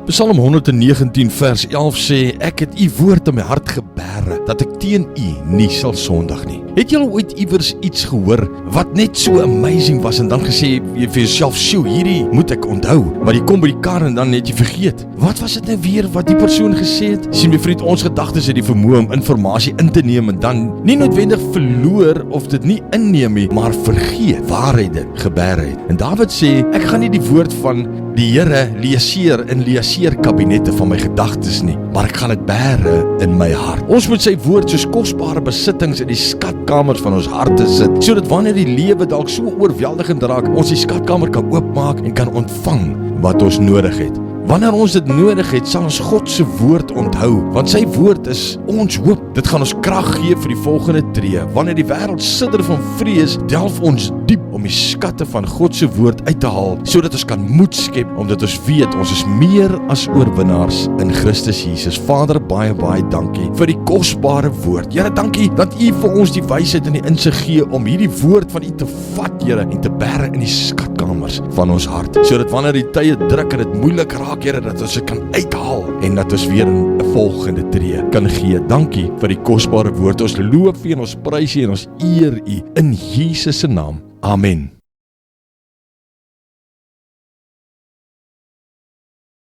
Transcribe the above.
Psalm 119 vers 11 sê, ek het u woord in my hart gebere, dat ek teen u nie sal sondig nie. Het jy al ooit iewers iets gehoor wat net so amazing was en dan gesê jy vir jouself, sjoe, hierdie moet ek onthou, maar jy kom by die kar en dan net jy vergeet. Wat was dit nou weer wat die persoon gesê het? Sien my vriend, ons gedagtes het die vermoë om inligting in te neem en dan nie noodwendig verloor of dit nie inneem nie, maar vergeet waar hy dit gebeur het. En Dawid sê, ek gaan nie die woord van die Here leeseer in leeseerkabinette van my gedagtes nie, maar ek gaan dit bære in my hart. Ons moet sy woord soos kosbare besittings in die skatkamers van ons harte sit, sodat wanneer die lewe dalk so oorweldigend raak, ons die skatkamer kan oopmaak en kan ontvang wat ons nodig het. Wanneer ons dit nodig het, sal ons God se woord onthou, want sy woord is ons hoop. Dit gaan ons krag gee vir die volgende tree. Wanneer die wêreld sidder van vrees, delf ons diep om die skatte van God se woord uit te haal, sodat ons kan moed skep, omdat ons weet, ons is meer as oorwinnaars in Christus Jesus. Vader, baie dankie vir die kosbare woord. Here, dankie dat u vir ons die wysheid en die insig gee om hierdie woord van u te vat, Here, en te bære in die skatkamers van ons hart, sodat wanneer die tye druk en dit moeilik raak, Here, dat ons dit kan uithaal en dat ons weer 'n volgende tree kan gee. Dankie vir die kosbare woord. Ons loof u en ons prys u en ons eer u in Jesus se naam. Amen.